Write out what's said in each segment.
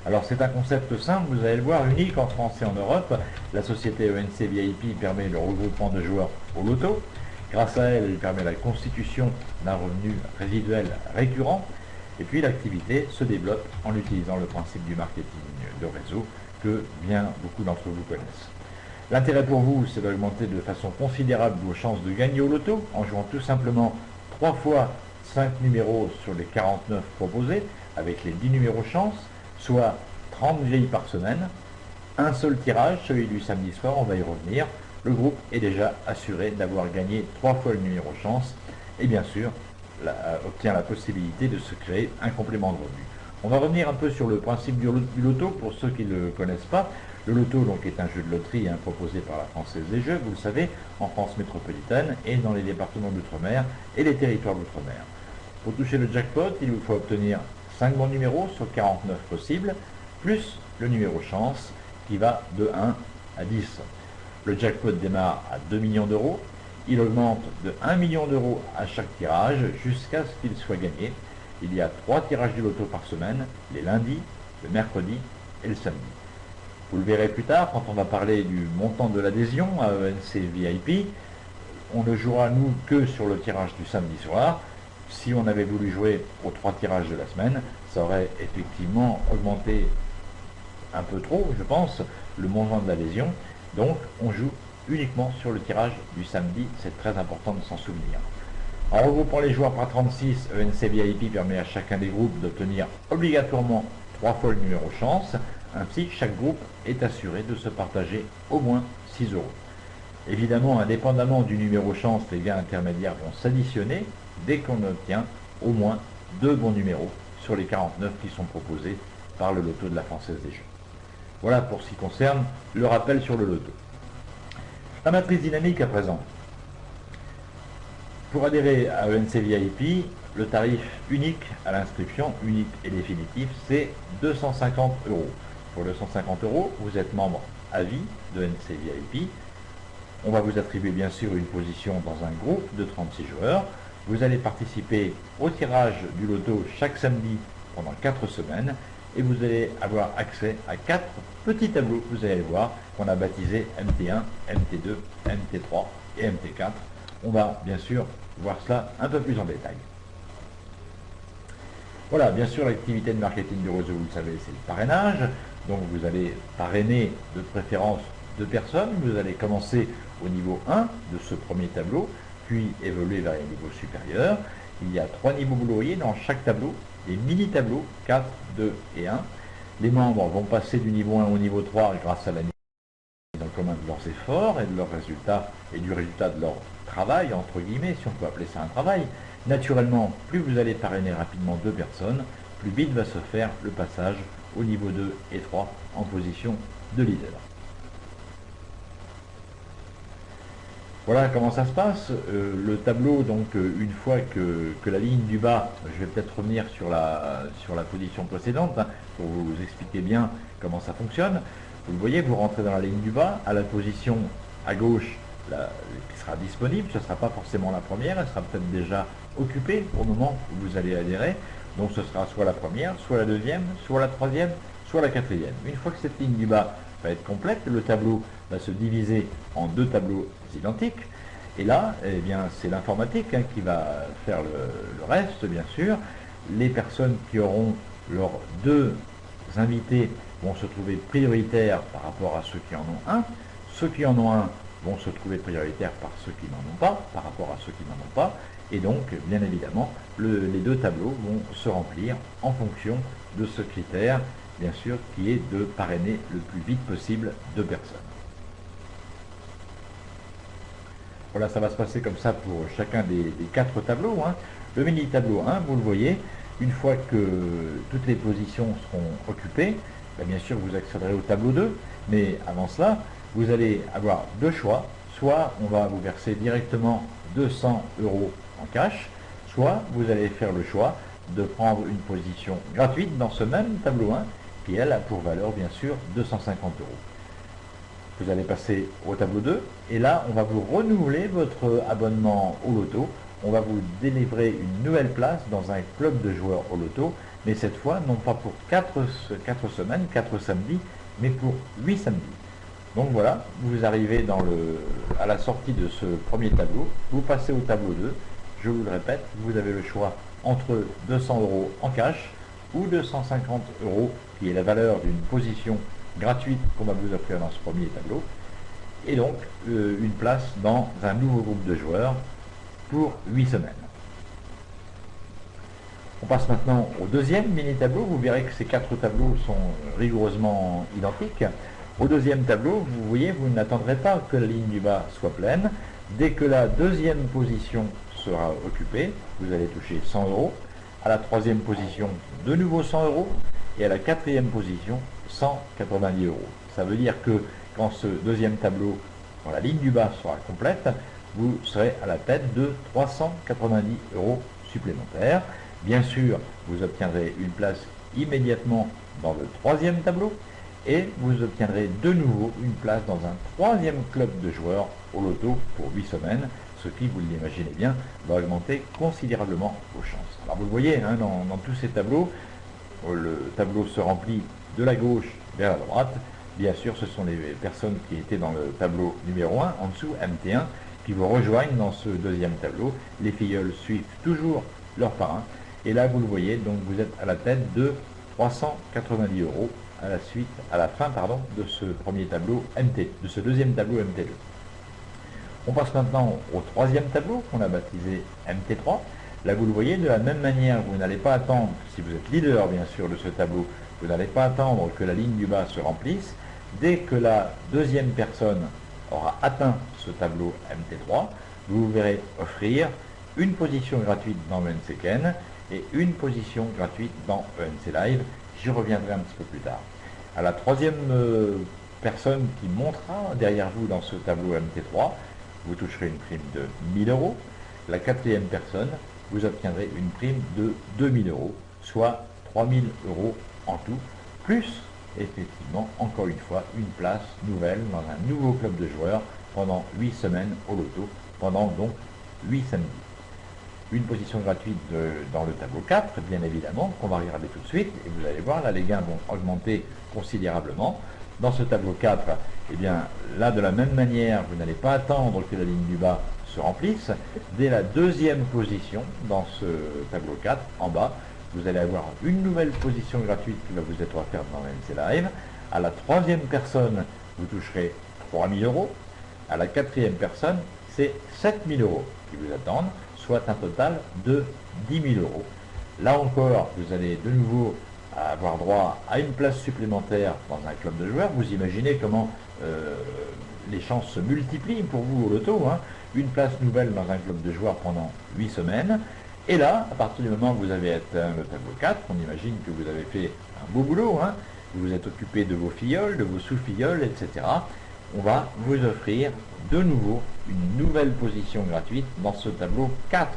Alors c'est un concept simple, vous allez le voir, unique en France et en Europe. La société ENC VIP permet le regroupement de joueurs au loto. Grâce à elle, elle permet la constitution d'un revenu résiduel récurrent. Et puis l'activité se développe en utilisant le principe du marketing de réseau que bien beaucoup d'entre vous connaissent. L'intérêt pour vous, c'est d'augmenter de façon considérable vos chances de gagner au loto en jouant tout simplement 3 fois 5 numéros sur les 49 proposés avec les 10 numéros chance, soit 30 grilles par semaine. Un seul tirage, celui du samedi soir, on va y revenir. Le groupe est déjà assuré d'avoir gagné 3 fois le numéro chance et bien sûr obtient la possibilité de se créer un complément de revenu. On va revenir un peu sur le principe du loto pour ceux qui ne le connaissent pas. Le loto donc, est un jeu de loterie proposé par la Française des Jeux, vous le savez, en France métropolitaine et dans les départements d'outre-mer et les territoires d'outre-mer. Pour toucher le jackpot, il vous faut obtenir 5 bons numéros sur 49 possibles, plus le numéro chance qui va de 1 à 10. Le jackpot démarre à 2 millions d'euros. Il augmente de 1 million d'euros à chaque tirage jusqu'à ce qu'il soit gagné. Il y a 3 tirages du loto par semaine, les lundis, le mercredi et le samedi. Vous le verrez plus tard quand on va parler du montant de l'adhésion à ENC VIP. On ne jouera nous que sur le tirage du samedi soir. Si on avait voulu jouer aux 3 tirages de la semaine, ça aurait effectivement augmenté un peu trop, je pense, le montant de l'adhésion. Donc on joue uniquement sur le tirage du samedi, c'est très important de s'en souvenir. En regroupant les joueurs par 36, ENC VIP permet à chacun des groupes d'obtenir obligatoirement 3 fois le numéro chance. Ainsi, chaque groupe est assuré de se partager au moins 6 euros. Évidemment, indépendamment du numéro chance, les gains intermédiaires vont s'additionner dès qu'on obtient au moins 2 bons numéros sur les 49 qui sont proposés par le loto de la Française des Jeux. Voilà pour ce qui concerne le rappel sur le loto. La matrice dynamique à présent. Pour adhérer à ENC VIP, le tarif unique à l'inscription, unique et définitif, c'est 250 euros. Pour 250 euros, vous êtes membre à vie de ENC VIP. On va vous attribuer bien sûr une position dans un groupe de 36 joueurs. Vous allez participer au tirage du loto chaque samedi pendant 4 semaines et vous allez avoir accès à 4 petits tableaux, vous allez voir, qu'on a baptisés MT1, MT2, MT3 et MT4. On va bien sûr voir cela un peu plus en détail. Voilà, bien sûr, l'activité de marketing du réseau, vous le savez, c'est le parrainage. Donc vous allez parrainer de préférence 2 personnes. Vous allez commencer au niveau 1 de ce premier tableau, puis évoluer vers les niveaux supérieurs. Il y a 3 niveaux, vous le voyez, dans chaque tableau, des mini-tableaux, 4, 2 et 1. Les membres vont passer du niveau 1 au niveau 3 grâce à la mise en commun de leurs efforts et de leurs résultats et du résultat de leur travail, entre guillemets, si on peut appeler ça un travail. Naturellement, plus vous allez parrainer rapidement 2 personnes, plus vite va se faire le passage au niveau 2 et 3 en position de leader. Voilà comment ça se passe. Le tableau, donc une fois que la ligne du bas, je vais peut-être revenir sur la position précédente pour vous expliquer bien comment ça fonctionne. Vous le voyez, vous rentrez dans la ligne du bas, à la position à gauche qui sera disponible, ce ne sera pas forcément la première, elle sera peut-être déjà occupée au moment où vous allez adhérer. Donc ce sera soit la première, soit la deuxième, soit la troisième, soit la quatrième. Une fois que cette ligne du bas va être complète, le tableau va se diviser en 2 tableaux identiques. Et là, eh bien, c'est l'informatique qui va faire le reste, bien sûr. Les personnes qui auront leurs 2 invités vont se trouver prioritaires par rapport à ceux qui en ont un. Ceux qui en ont un vont se trouver prioritaires par ceux qui n'en ont pas, par rapport à ceux qui n'en ont pas. Et donc, bien évidemment, les 2 tableaux vont se remplir en fonction de ce critère, bien sûr, qui est de parrainer le plus vite possible 2 personnes. Voilà, ça va se passer comme ça pour chacun des 4 tableaux. Le mini-tableau 1, vous le voyez, une fois que toutes les positions seront occupées, bien sûr, vous accéderez au tableau 2, mais avant cela, vous allez avoir 2 choix. Soit on va vous verser directement 200 euros en cash, soit vous allez faire le choix de prendre une position gratuite dans ce même tableau 1, qui elle a pour valeur bien sûr 250 euros. Vous allez passer au tableau 2, et là on va vous renouveler votre abonnement au loto. On va vous délivrer une nouvelle place dans un club de joueurs au loto, mais cette fois, non pas pour 4 semaines, 4 samedis, mais pour 8 samedis. Donc voilà, vous arrivez à la sortie de ce premier tableau, vous passez au tableau 2, je vous le répète, vous avez le choix entre 200 € en cash ou 250 €, qui est la valeur d'une position gratuite qu'on va vous offrir dans ce premier tableau, et donc une place dans un nouveau groupe de joueurs pour 8 semaines. On passe maintenant au deuxième mini-tableau. Vous verrez que ces 4 tableaux sont rigoureusement identiques. Au deuxième tableau, vous voyez, vous n'attendrez pas que la ligne du bas soit pleine. Dès que la deuxième position sera occupée, vous allez toucher 100 €. À la troisième position, de nouveau 100 €. Et à la quatrième position, 190 €. Ça veut dire que quand ce deuxième tableau, quand la ligne du bas sera complète, vous serez à la tête de 390 € supplémentaires. Bien sûr, vous obtiendrez une place immédiatement dans le troisième tableau et vous obtiendrez de nouveau une place dans un troisième club de joueurs au loto pour 8 semaines, ce qui, vous l'imaginez bien, va augmenter considérablement vos chances. Alors vous le voyez, hein, dans tous ces tableaux, le tableau se remplit de la gauche vers la droite. Bien sûr, ce sont les personnes qui étaient dans le tableau numéro 1, en dessous, MT1, qui vous rejoignent dans ce deuxième tableau. Les filleuls suivent toujours leur parrain. Et là, vous le voyez, donc vous êtes à la tête de 390 € à la fin de ce premier tableau MT, de ce deuxième tableau MT2. On passe maintenant au troisième tableau qu'on a baptisé MT3. Là, vous le voyez, de la même manière, vous n'allez pas attendre, si vous êtes leader bien sûr de ce tableau, vous n'allez pas attendre que la ligne du bas se remplisse. Dès que la deuxième personne aura atteint ce tableau MT3, vous verrez offrir une position gratuite dans ENC Ken et une position gratuite dans ENC Live. J'y reviendrai un petit peu plus tard. À la troisième personne qui montera derrière vous dans ce tableau MT3, vous toucherez une prime de 1000 €. La quatrième personne, vous obtiendrez une prime de 2000 €, soit 3000 € en tout, plus effectivement, encore une fois, une place nouvelle dans un nouveau club de joueurs pendant 8 semaines au loto, pendant donc 8 samedis. Une position gratuite dans le tableau 4, bien évidemment, qu'on va regarder tout de suite, et vous allez voir, là les gains vont augmenter considérablement. Dans ce tableau 4, eh bien, là de la même manière, vous n'allez pas attendre que la ligne du bas se remplisse. Dès la deuxième position, dans ce tableau 4, en bas, vous allez avoir une nouvelle position gratuite qui va vous être offerte dans NC Live. À la troisième personne, vous toucherez 3000 €. À la quatrième personne, c'est 7000 € qui vous attendent, soit un total de 10 000 €. Là encore, vous allez de nouveau avoir droit à une place supplémentaire dans un club de joueurs. Vous imaginez comment les chances se multiplient pour vous au loto, hein. Une place nouvelle dans un club de joueurs pendant 8 semaines. Et là, à partir du moment où vous avez atteint le tableau 4, on imagine que vous avez fait un beau boulot, hein. Vous vous êtes occupé de vos filleuls, de vos sous-filleuls, etc. On va vous offrir de nouveau une nouvelle position gratuite dans ce tableau 4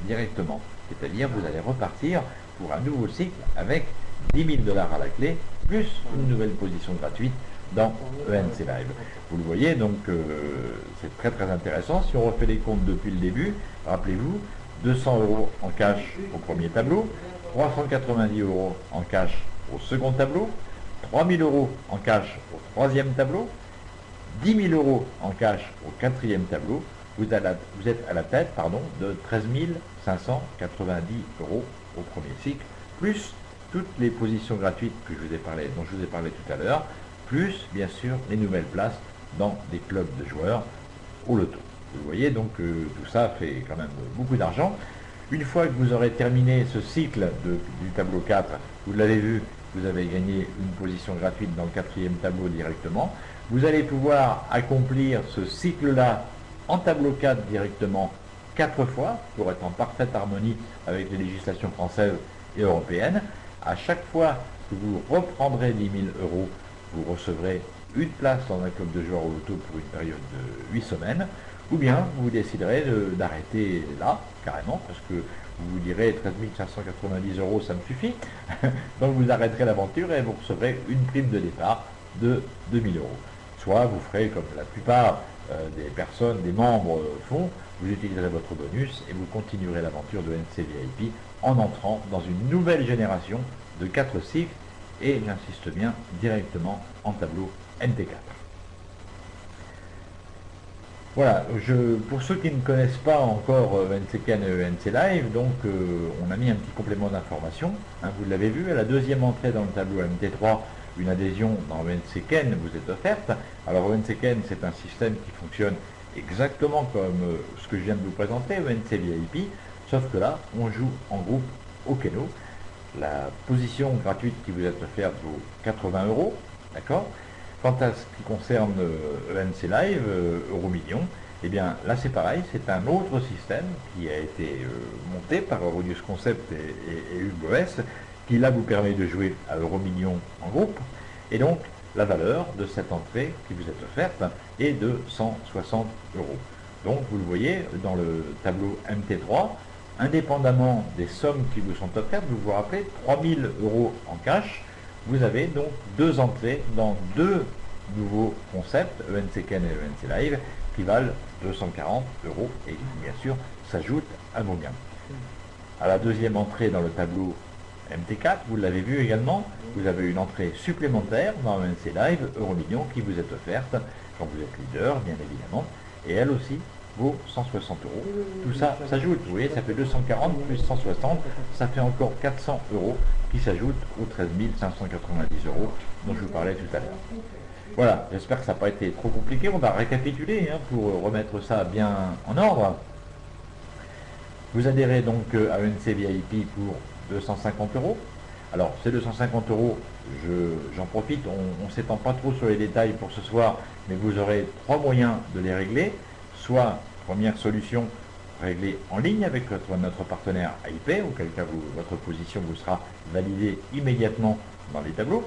directement. C'est-à-dire vous allez repartir pour un nouveau cycle avec 10 000 $ à la clé, plus une nouvelle position gratuite dans ENC Live. Vous le voyez, donc c'est très très intéressant. Si on refait les comptes depuis le début, rappelez-vous, 200 € en cash au premier tableau, 390 € en cash au second tableau, 3000 € en cash au troisième tableau, 10 000 € en cash au quatrième tableau. Vous êtes à la tête de 13 590 € au premier cycle, plus toutes les positions gratuites dont je vous ai parlé tout à l'heure, plus bien sûr les nouvelles places dans des clubs de joueurs au loto. Vous voyez donc tout ça fait quand même beaucoup d'argent. Une fois que vous aurez terminé ce cycle du tableau 4, vous l'avez vu, vous avez gagné une position gratuite dans le quatrième tableau directement. Vous allez pouvoir accomplir ce cycle-là en tableau 4 directement 4 fois pour être en parfaite harmonie avec les législations françaises et européennes. À chaque fois que vous reprendrez 10 000 €, vous recevrez une place dans un club de joueurs au loto pour une période de 8 semaines, ou bien vous déciderez d'arrêter là, carrément, parce que vous vous direz 13 590 €, ça me suffit. Donc vous arrêterez l'aventure et vous recevrez une prime de départ de 2 000 €. Soit vous ferez comme la plupart des personnes, des membres font, vous utiliserez votre bonus et vous continuerez l'aventure de NC VIP en entrant dans une nouvelle génération de 4 cycles et, j'insiste bien, directement en tableau MT4. Voilà, pour ceux qui ne connaissent pas encore ENC-Ken et ENC Live, donc on a mis un petit complément d'information, hein, vous l'avez vu, à la deuxième entrée dans le tableau MT3, une adhésion dans ENC-Ken vous est offerte. Alors ENC-Ken, c'est un système qui fonctionne exactement comme ce que je viens de vous présenter, ENC VIP, sauf que là, on joue en groupe au Keno. La position gratuite qui vous est offerte vaut 80 €, d'accord. Quant à ce qui concerne ENC Live, Euromillion, eh bien là c'est pareil, c'est un autre système qui a été monté par Euronius Concept et UBOS, qui là vous permet de jouer à Euromillion en groupe, et donc la valeur de cette entrée qui vous est offerte est de 160 €. Donc vous le voyez dans le tableau MT3, indépendamment des sommes qui vous sont offertes, vous vous rappelez, 3000 € en cash, vous avez donc deux entrées dans deux nouveaux concepts, ENC-Ken et ENC Live, qui valent 240 € et qui bien sûr s'ajoutent à vos gains. À la deuxième entrée dans le tableau MT4, vous l'avez vu également, vous avez une entrée supplémentaire dans ENC Live, Euromillion, qui vous est offerte quand vous êtes leader, bien évidemment, et elle aussi vaut 160 €. Tout ça s'ajoute, vous voyez, ça fait 240 plus 160, ça fait encore 400 € qui s'ajoutent aux 13 590 € dont je vous parlais tout à l'heure. Voilà, j'espère que ça n'a pas été trop compliqué. On va récapituler pour remettre ça bien en ordre. Vous adhérez donc à ENC VIP pour 250 €. Alors, ces 250 €, j'en profite, on ne s'étend pas trop sur les détails pour ce soir, mais vous aurez trois moyens de les régler. Soit, première solution, régler en ligne avec notre partenaire AIP, auquel cas votre position vous sera validée immédiatement dans les tableaux.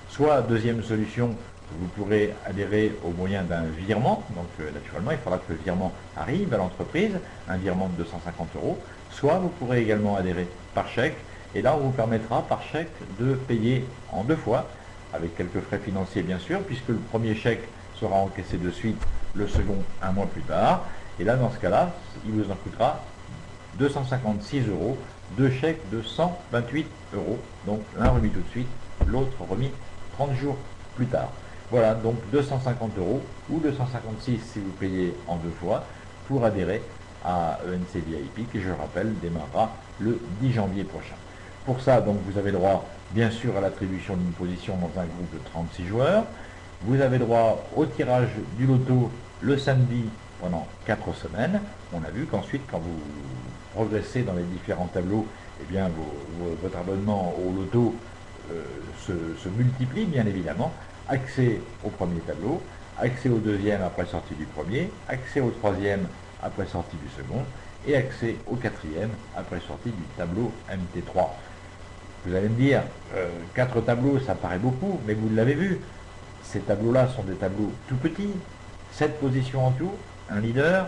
Soit, deuxième solution, vous pourrez adhérer au moyen d'un virement. Donc, naturellement, il faudra que le virement arrive à l'entreprise, un virement de 250 €. Soit, vous pourrez également adhérer par chèque. Et là, on vous permettra par chèque de payer en deux fois, avec quelques frais financiers bien sûr, puisque le premier chèque sera encaissé de suite, le second un mois plus tard. Et là, dans ce cas-là, il vous en coûtera 256 €, deux chèques de 128 €. Donc l'un remis tout de suite, l'autre remis 30 jours plus tard. Voilà, donc 250 € ou 256 si vous payez en deux fois pour adhérer à ENC VIP, qui je le rappelle démarrera le 10 janvier prochain. Pour ça, donc, vous avez droit bien sûr à l'attribution d'une position dans un groupe de 36 joueurs. Vous avez droit au tirage du loto le samedi pendant 4 semaines. On a vu qu'ensuite, quand vous progressez dans les différents tableaux, eh bien, votre abonnement au loto se multiplie, bien évidemment. Accès au premier tableau, accès au deuxième après sortie du premier, accès au troisième après sortie du second, et accès au quatrième après sortie du tableau MT3. Vous allez me dire, 4 tableaux, ça paraît beaucoup, mais vous l'avez vu, ces tableaux-là sont des tableaux tout petits, 7 positions en tout, un leader,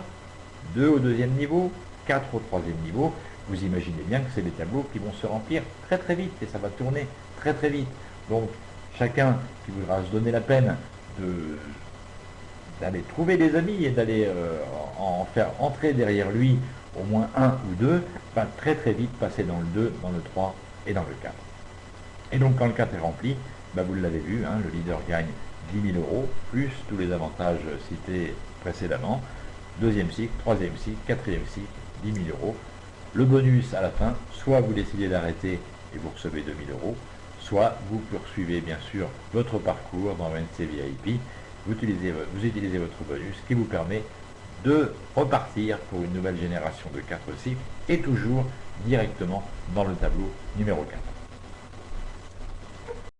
2 au deuxième niveau, 4 au troisième niveau. Vous imaginez bien que c'est des tableaux qui vont se remplir très très vite, et ça va tourner très très vite. Donc, chacun qui voudra se donner la peine d'aller trouver des amis et d'aller en faire entrer derrière lui au moins un ou deux, va très très vite passer dans le 2, dans le 3 et dans le 4. Et donc quand le 4 est rempli, vous l'avez vu, le leader gagne 10 000 €, plus tous les avantages cités précédemment. Deuxième cycle, troisième cycle, quatrième cycle, 10 000 €. Le bonus à la fin, soit vous décidez d'arrêter et vous recevez 2 000 €, soit vous poursuivez bien sûr votre parcours dans ENC VIP, vous utilisez votre bonus qui vous permet de repartir pour une nouvelle génération de 4 cycles et toujours directement dans le tableau numéro 4.